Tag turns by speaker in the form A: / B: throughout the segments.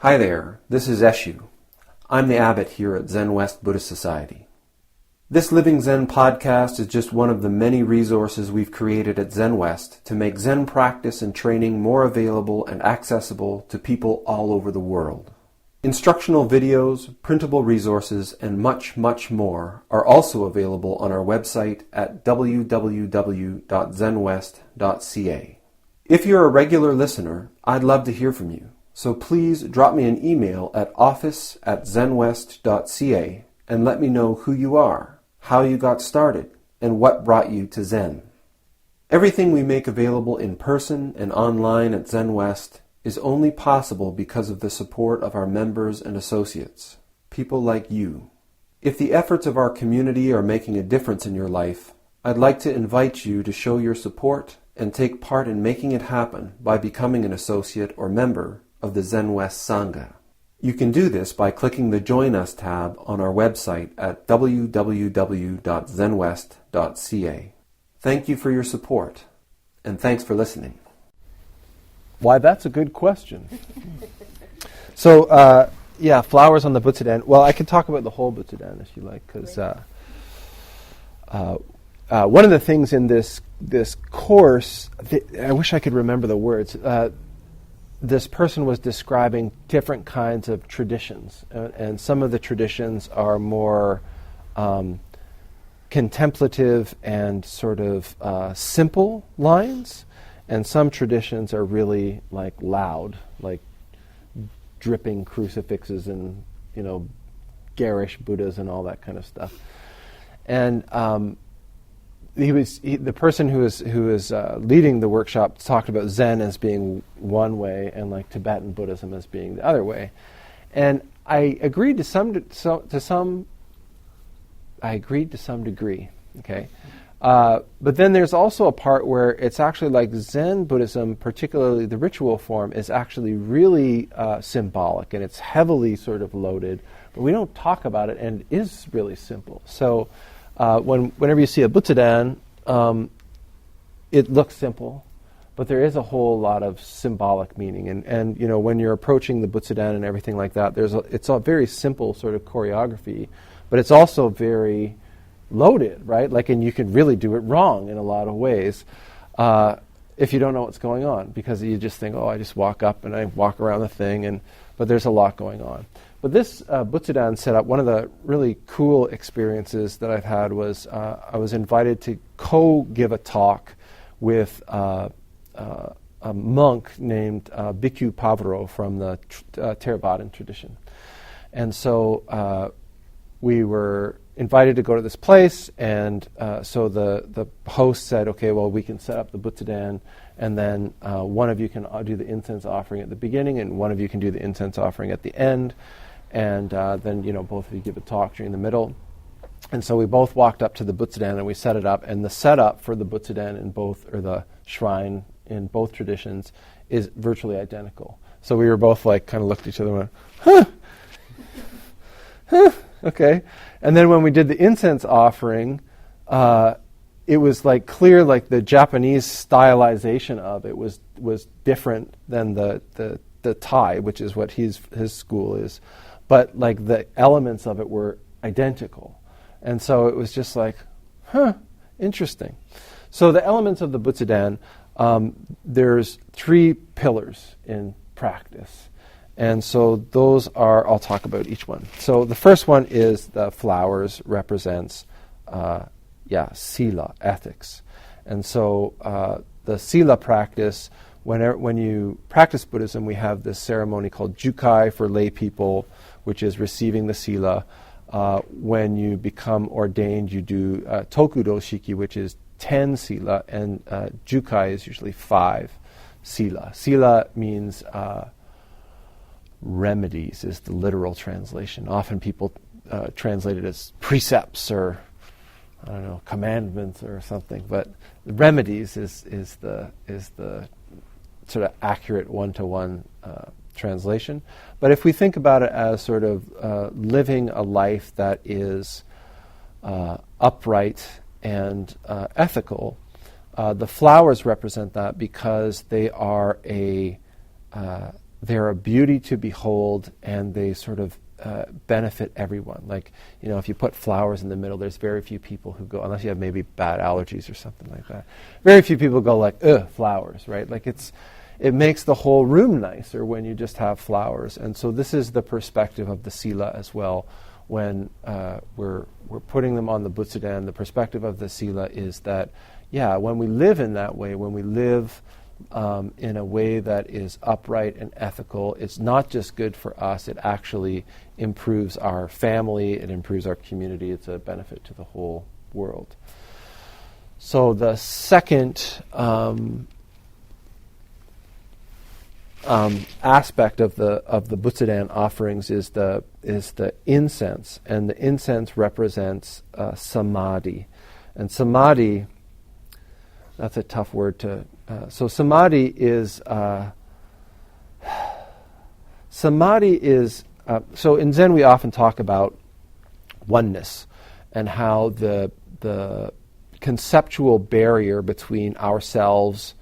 A: Hi there, this is Eshu. I'm the abbot here at Zenwest Buddhist Society. This Living Zen-podcast is just one of the many resources we've created at Zenwest to make Zen practice and training more available and accessible to people all over the world. Instructional videos, printable resources, and much, much more are also available on our website at www.zenwest.ca. If you're a regular listener, I'd love to hear from you. So please drop me an email at office@zenwest.ca and let me know who you are, how you got started, and what brought you to Zen. Everything we make available in person and online at Zenwest is only possible because of the support of our members and associates, people like you. If the efforts of our community are making a difference in your life, I'd like to invite you to show your support and take part in making it happen by becoming an associate or member of the Zenwest Sangha. You can do this by clicking the Join Us tab on our website at www.zenwest.ca. Thank you for your support, and thanks for listening.
B: Why, that's a good question. So, flowers on the Butsudan. Well, I can talk about the whole Butsudan if you like, because one of the things in this course, I wish I could remember the words. This person was describing different kinds of traditions, and some of the traditions are more contemplative and sort of simple lines, and some traditions are really like loud, like dripping crucifixes and garish Buddhas and all that kind of stuff. And the person who was leading the workshop talked about Zen as being one way and like Tibetan Buddhism as being the other way, and I agreed to some degree. Okay, but then there's also a part where it's actually like Zen Buddhism, particularly the ritual form, is actually really symbolic and it's heavily sort of loaded, but we don't talk about it, and it is really simple. So. Whenever you see a Butsudan, it looks simple, but there is a whole lot of symbolic meaning. And when you're approaching the Butsudan and everything like that, it's a very simple sort of choreography, but it's also very loaded, right? And you can really do it wrong in a lot of ways if you don't know what's going on, because you just think, I just walk up and I walk around the thing, but there's a lot going on. But this Butsudan setup, one of the really cool experiences that I've had was I was invited to co-give a talk with a monk named Bhikkhu Pavaro from the Theravadan tradition. And so we were invited to go to this place, and so the host said, okay, well, we can set up the Butsudan, and then one of you can do the incense offering at the beginning, and one of you can do the incense offering at the end. And then, both of you give a talk during the middle. And so we both walked up to the Butsudan and we set it up. And the setup for the Butsudan or the shrine in both traditions is virtually identical. So we were both kind of looked at each other and went, okay. And then when we did the incense offering, it was clear, the Japanese stylization of it was different than the Thai, which is what his school is. But the elements of it were identical. And so it was just interesting. So the elements of the Butsudan, there's 3 pillars in practice. And so those I'll talk about each one. So the first one is the flowers represents, sila, ethics. And so the sila practice, when you practice Buddhism, we have this ceremony called jukai for lay people, which is receiving the sila. When you become ordained, you do tokudo shiki, which is 10 sila, and jukai is usually 5 sila. Sila means remedies, is the literal translation. Often people translate it as precepts or commandments or something, but remedies is the sort of accurate one-to-one translation. But if we think about it as sort of living a life that is upright and ethical, the flowers represent that because they are they're a beauty to behold, and they sort of benefit everyone. Like, if you put flowers in the middle, there's very few people who go, unless you have maybe bad allergies or something like that. Very few people go like, ugh, flowers, right? Like it makes the whole room nicer when you just have flowers. And so this is the perspective of the Sila as well. When we're putting them on the Butsudan, the perspective of the Sila is that, when we live in that way, when we live in a way that is upright and ethical, it's not just good for us, it actually improves our family, it improves our community, it's a benefit to the whole world. So the second aspect of the Butsudan offerings is the incense, and the incense represents samadhi. And samadhi, that's a tough word to. So samadhi is. So in Zen we often talk about oneness and how the conceptual barrier between ourselves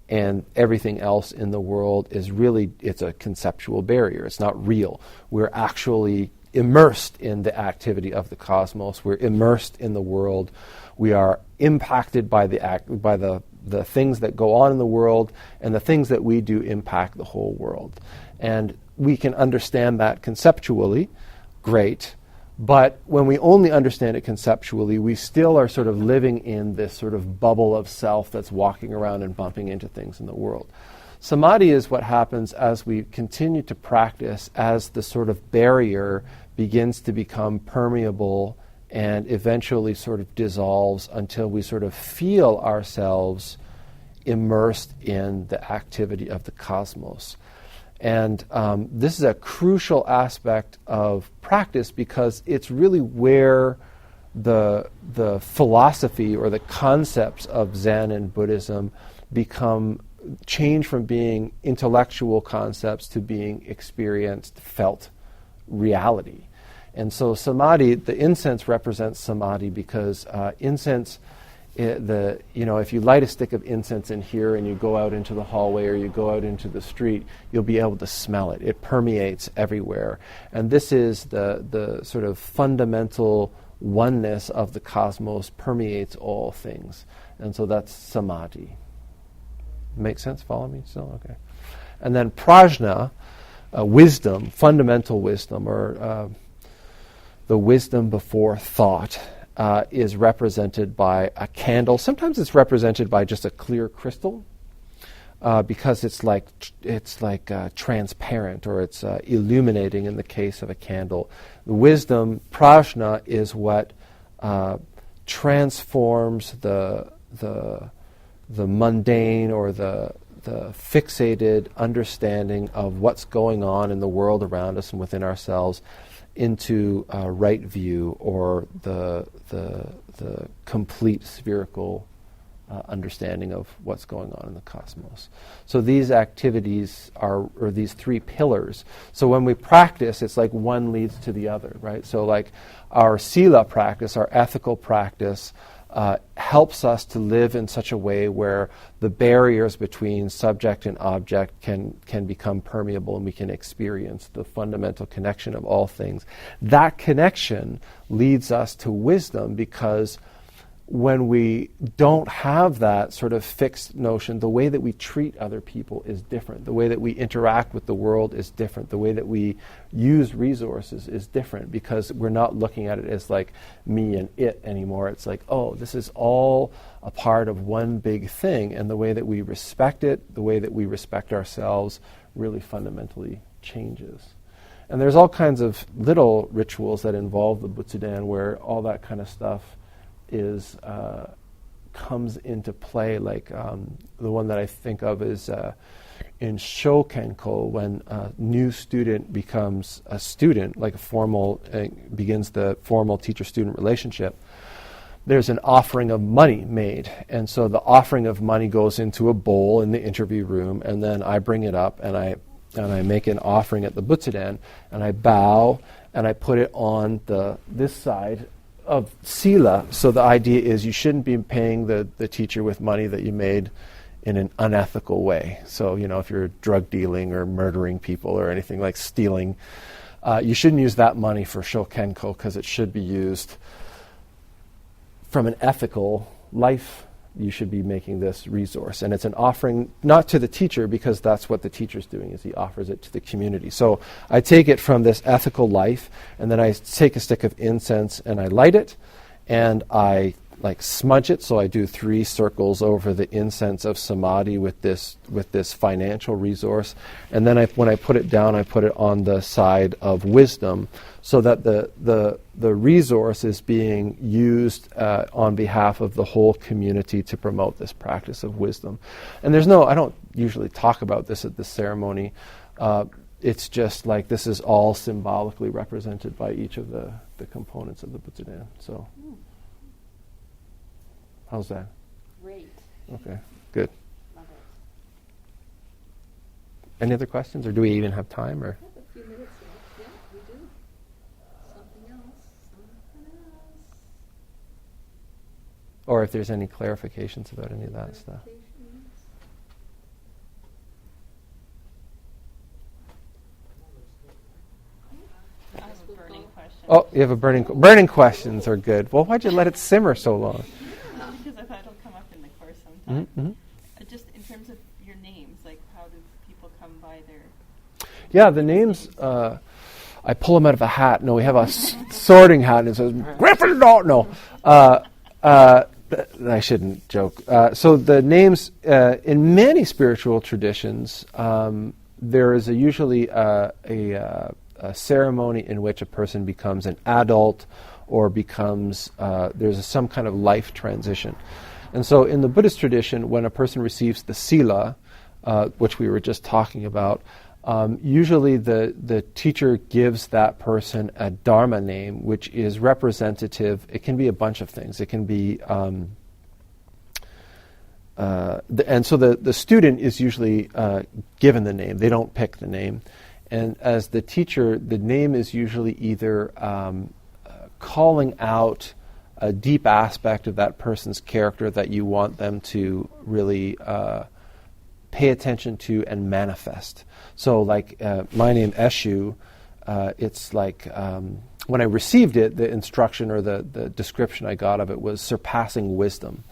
B: and everything else in the world is really, it's a conceptual barrier. It's not real. We're actually immersed in the activity of the cosmos. We're immersed in the world. We are impacted by the things that go on in the world, and the things that we do impact the whole world. And we can understand that conceptually, great. But when we only understand it conceptually, we still are sort of living in this sort of bubble of self that's walking around and bumping into things in the world. Samadhi is what happens as we continue to practice, as the sort of barrier begins to become permeable and eventually sort of dissolves until we sort of feel ourselves immersed in the activity of the cosmos. And this is a crucial aspect of practice because it's really where the philosophy or the concepts of Zen and Buddhism change from being intellectual concepts to being experienced, felt reality. And so samadhi, the incense represents samadhi because incense, if you light a stick of incense in here and you go out into the hallway or you go out into the street, you'll be able to smell it. It permeates everywhere. And this is the sort of fundamental oneness of the cosmos, permeates all things. And so that's samadhi. Make sense? Follow me still? Okay. And then prajna, wisdom, fundamental wisdom, or the wisdom before thought, is represented by a candle. Sometimes it's represented by just a clear crystal, because it's like transparent, or it's illuminating in the case of a candle. The wisdom, prajna, is what transforms the mundane or the fixated understanding of what's going on in the world around us and within ourselves into right view, or the complete spherical understanding of what's going on in the cosmos. So these activities or these three pillars. So when we practice, it's like one leads to the other, right? So like our sila practice, our ethical practice, helps us to live in such a way where the barriers between subject and object can become permeable, and we can experience the fundamental connection of all things. That connection leads us to wisdom, because when we don't have that sort of fixed notion, the way that we treat other people is different. The way that we interact with the world is different. The way that we use resources is different, because we're not looking at it as like me and it anymore. It's like, oh, this is all a part of one big thing, and the way that we respect it, the way that we respect ourselves, really fundamentally changes. And there's all kinds of little rituals that involve the Butsudan where all that kind of stuff comes into play. Like the one that I think of is in Shokenko, when a new student becomes a student, like begins the formal teacher-student relationship. There's an offering of money made, and so the offering of money goes into a bowl in the interview room, and then I bring it up and I make an offering at the Butsudan, and I bow and I put it on this side of sila. So the idea is you shouldn't be paying the teacher with money that you made in an unethical way. So, if you're drug dealing or murdering people or anything like stealing, you shouldn't use that money for shokenko, because it should be used from an ethical life. You should be making this resource. And it's an offering not to the teacher, because that's what the teacher's doing, is he offers it to the community. So I take it from this ethical life, and then I take a stick of incense and I light it, and I smudge it. So I do 3 circles over the incense of samadhi with this financial resource. And then when I put it down, I put it on the side of wisdom, so that the resource is being used on behalf of the whole community to promote this practice of wisdom. And I don't usually talk about this at this ceremony. It's just like this is all symbolically represented by each of the components of the Butsudan. So. How's that?
C: Great.
B: Okay, good.
C: Love it.
B: Any other questions, or do we even have time? Or
C: We have a few minutes left. Yeah, we do. Something else.
B: or if there's any clarifications about any of that stuff.
C: I have a burning question.
B: Oh, you have a burning questions are good. Well, why'd you let it simmer so long?
C: Because I thought it'll come up in the course sometime.
B: Mm-hmm.
C: Just in terms of your names, like how do people come by their...
B: Yeah, the names, I pull them out of a hat. No, we have a sorting hat, and it says, Gryffindor! No. I shouldn't joke. So the names, in many spiritual traditions, there is usually a ceremony in which a person becomes an adult or becomes, there's some kind of life transition. And so in the Buddhist tradition, when a person receives the sila, which we were just talking about, usually the teacher gives that person a Dharma name, which is representative. It can be a bunch of things. It can be, and so the student is usually given the name. They don't pick the name. And as the teacher, the name is usually either calling out a deep aspect of that person's character that you want them to really pay attention to and manifest. So like my name, Eshu, it's like when I received it, the instruction or the description I got of it was surpassing wisdom.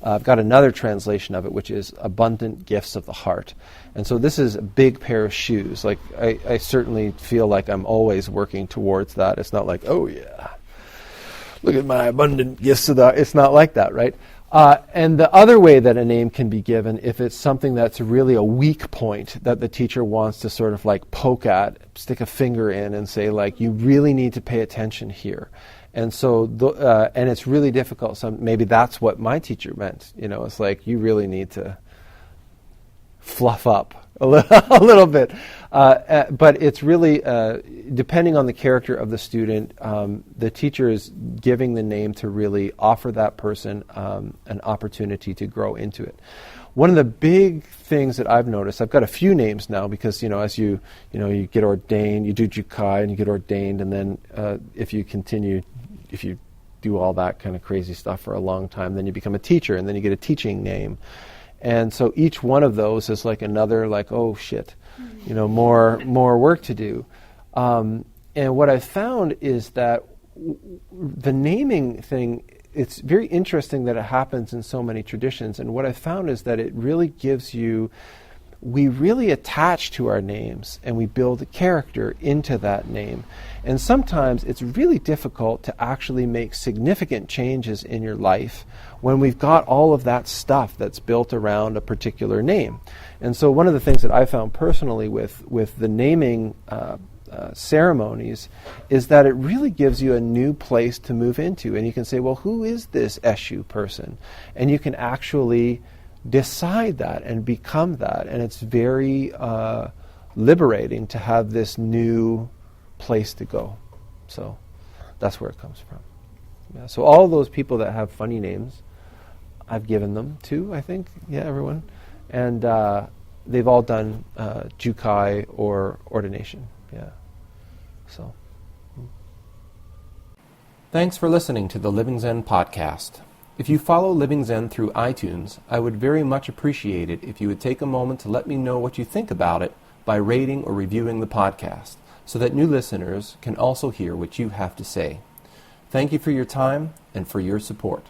B: I've got another translation of it, which is abundant gifts of the heart. And so this is a big pair of shoes. Like I certainly feel like I'm always working towards that. It's not like, oh yeah, look at my abundant gifts of the heart. It's not like that, right? And the other way that a name can be given, if it's something that's really a weak point that the teacher wants to sort of like poke at, stick a finger in and say like, you really need to pay attention here. And so, and it's really difficult. So maybe that's what my teacher meant. You know, it's like, you really need to fluff up a little bit. But it's really, depending on the character of the student, the teacher is giving the name to really offer that person an opportunity to grow into it. One of the big things that I've noticed, I've got a few names now because, as you get ordained, you do Jukai and you get ordained, and then if you do all that kind of crazy stuff for a long time, then you become a teacher, and then you get a teaching name. And so each one of those is like another, like, oh shit, more work to do. And what I've found is that the naming thing, it's very interesting that it happens in so many traditions. And what I've found is that it really gives you, we really attach to our names and we build a character into that name. And sometimes it's really difficult to actually make significant changes in your life when we've got all of that stuff that's built around a particular name. And so one of the things that I found personally with the naming ceremonies is that it really gives you a new place to move into. And you can say, well, who is this Eshu person? And you can actually decide that and become that. And it's very liberating to have this new place to go. So that's where it comes from. Yeah, so all those people that have funny names, I've given them to, I think. Yeah, everyone. And they've all done Jukai or ordination. Yeah. So. Thanks for listening to the Living Zen podcast.
A: If you follow Living Zen through iTunes, I would very much appreciate it if you would take a moment to let me know what you think about it by rating or reviewing the podcast, so that new listeners can also hear what you have to say. Thank you for your time and for your support.